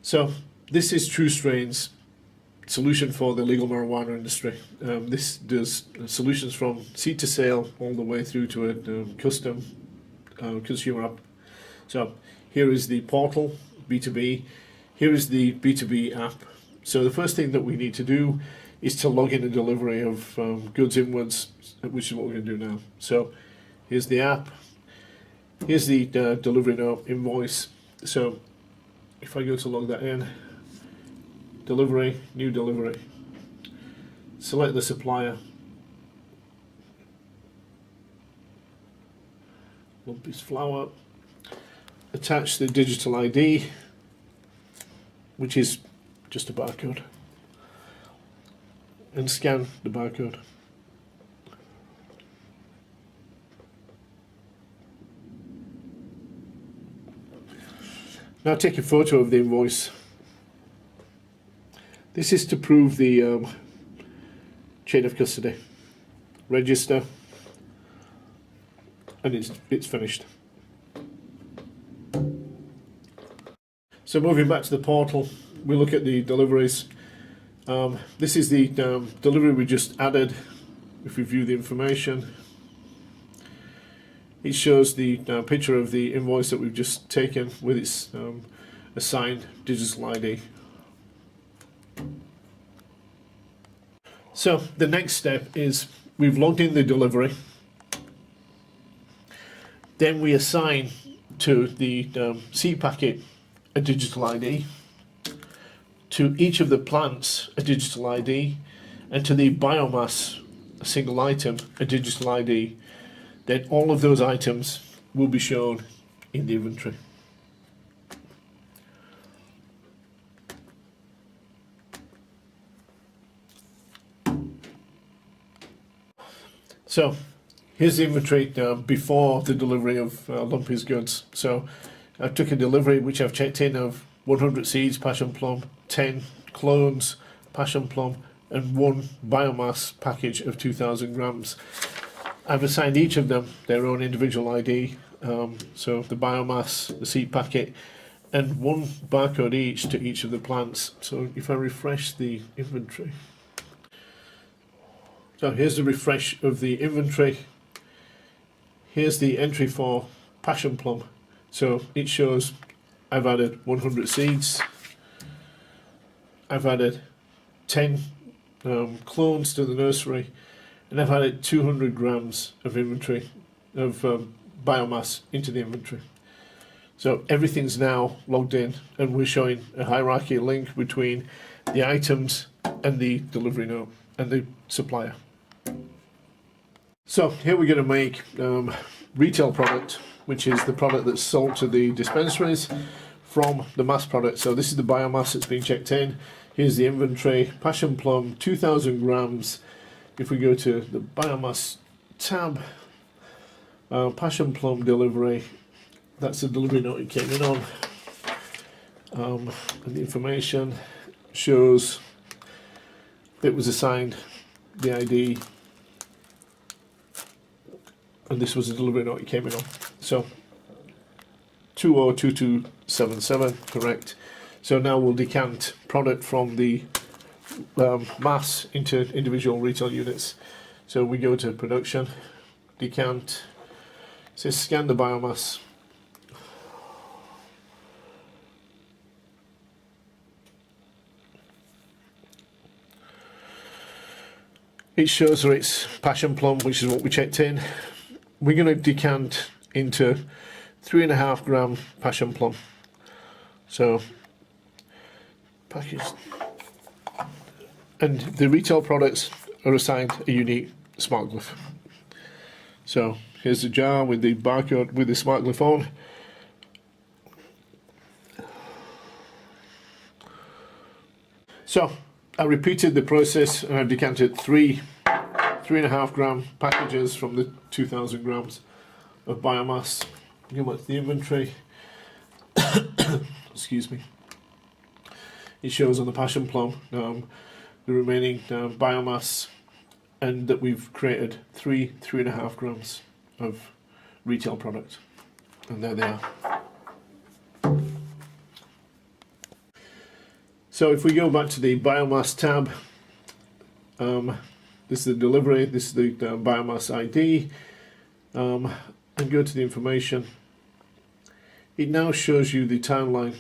So this is Trustrain's solution for the legal marijuana industry. This does solutions from seed to sale all the way through to a custom consumer app. So here is the portal, B2B. Here is the B2B app. So the first thing that we need to do is to log in a delivery of goods inwards, which is what we're going to do now. So here's the app. Here's the delivery note invoice. So if I go to log that in, delivery, new delivery, select the supplier, Lumpy's Flour, attach the digital ID, which is just a barcode, and scan the barcode. Now take a photo of the invoice. This is to prove the chain of custody. Register, and it's finished. So moving back to the portal, we look at the deliveries. This is the delivery we just added. If we view the information, it shows the picture of the invoice that we've just taken with its assigned digital ID. So the next step is we've logged in the delivery. Then we assign to the seed packet a digital ID, to each of the plants a digital ID, and to the biomass, a single item, a digital ID. Then all of those items will be shown in the inventory. So here's the inventory before the delivery of Lumpy's goods. So I took a delivery which I've checked in of 100 seeds passion plum, 10 clones passion plum, and 1 biomass package of 2,000 grams. I've assigned each of them their own individual ID, so the biomass, the seed packet, and 1 barcode each to each of the plants. So if I refresh the inventory, so here's the refresh of the inventory. Here's the entry for passion plum. So it shows I've added 100 seeds, I've added 10 clones to the nursery, and I've added 200 grams of inventory of biomass into the inventory. So everything's now logged in, and we're showing a hierarchy link between the items and the delivery note and the supplier. So here we're going to make retail product, which is the product that's sold to the dispensaries from the mass product. So this is the biomass that's been checked in. Here's the inventory, passion plum, 2,000 grams. If we go to the biomass tab, passion plum delivery, that's the delivery note it came in on. And the information shows it was assigned the ID, and this was the delivery note it came in on. So 202277, correct. So now we'll decant product from the mass into individual retail units. So we go to production, decant, it says scan the biomass. It shows that it's passion plum, which is what we checked in. We're going to decant into 3.5 gram passion plum. So packaged, and the retail products are assigned a unique Smartglyph. So here's the jar with the barcode with the Smartglyph on. So I repeated the process, and I've decanted 3.5 gram packages from the 2,000 grams of biomass. Go back to the inventory. Excuse me. It shows on the passion plum the remaining biomass, and that we've created 3.5 grams of retail product, and there they are. So if we go back to the biomass tab, this is the delivery, this is the biomass ID, and go to the information. It now shows you the timeline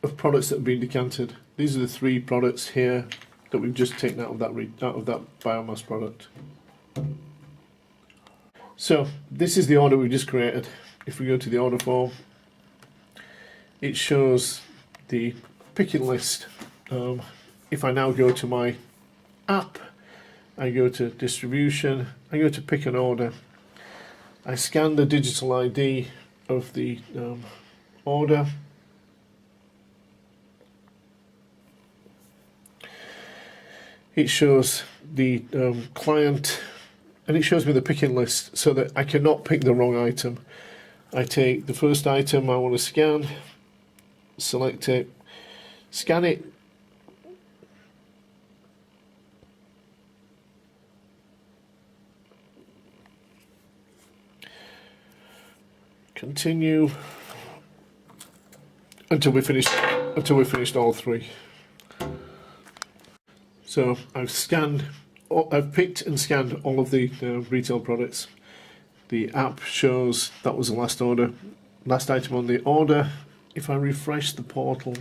of products that have been decanted. These are the 3 products here that we've just taken out of that biomass product. So this is the order we've just created. If we go to the order form, it shows the picking list. If I now go to my app, I go to distribution, I go to pick an order, I scan the digital ID of the order, it shows the client, and it shows me the picking list so that I cannot pick the wrong item. I take the first item I want to scan, select it, scan it, continue until we finished all 3. So I've picked and scanned all of the retail products. The app shows that was the last item on the order. If I refresh the portal,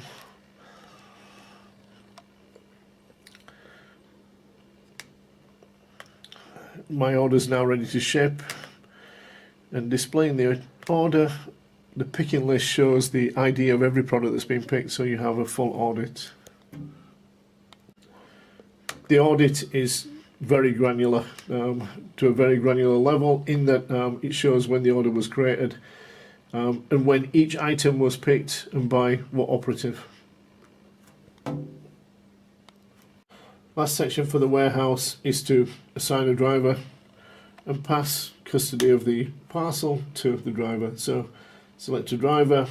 my order is now ready to ship, and displaying the order, the picking list shows the ID of every product that's been picked, so you have a full audit. The audit is very granular, to a very granular level, in that it shows when the order was created and when each item was picked and by what operative. Last section for the warehouse is to assign a driver and pass custody of the parcel to the driver. So select a driver,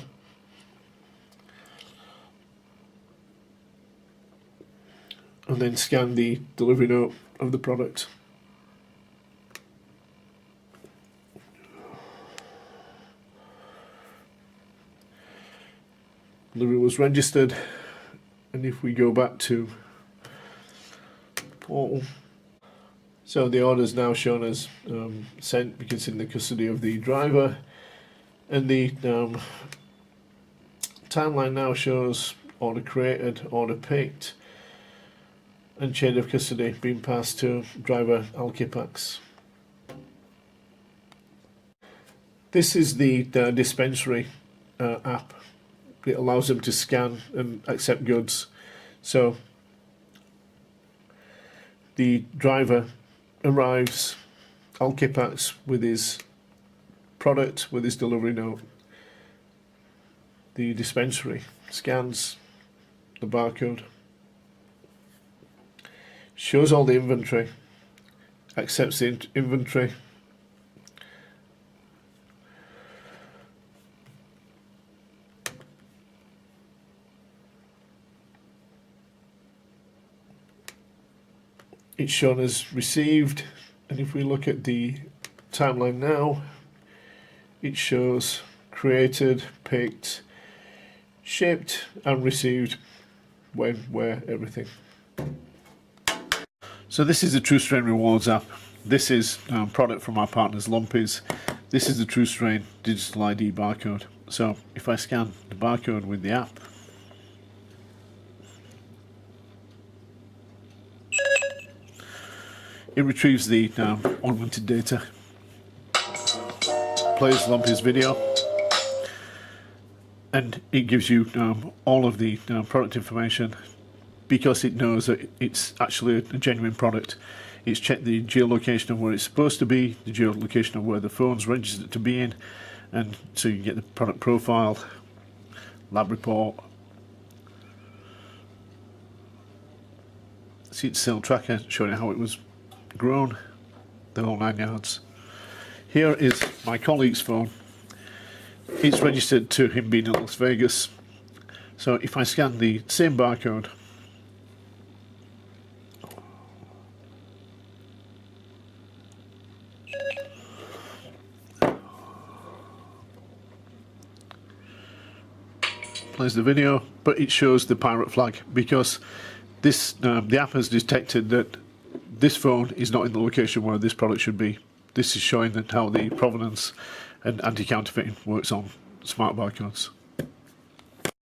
and then scan the delivery note of the product. Delivery was registered, and if we go back to portal, so the order is now shown as sent because it's in the custody of the driver, and the timeline now shows order created, order picked, and chain of custody being passed to driver Alkipax. This is the dispensary app. It allows them to scan and accept goods. So the driver arrives Alkipax with his product, with his delivery note. The dispensary scans the barcode, shows all the inventory, accepts the inventory, it's shown as received, and if we look at the timeline now, it shows created, picked, shipped and received, when, where, everything. So this is the Trustrain Rewards app. This is a product from our partners Lumpy's. This is the Trustrain digital ID barcode. So if I scan the barcode with the app, it retrieves the augmented data, plays Lumpy's video, and it gives you all of the product information, because it knows that it's actually a genuine product. It's checked the geolocation of where it's supposed to be, the geolocation of where the phone's registered to be in, and so you get the product profile, lab report, seed cell tracker showing how it was grown, the whole 9 yards. Here is my colleague's phone. It's registered to him being in Las Vegas. So if I scan the same barcode, plays the video, but it shows the pirate flag because this the app has detected that this phone is not in the location where this product should be. This is showing that how the provenance and anti-counterfeiting works on smart barcodes.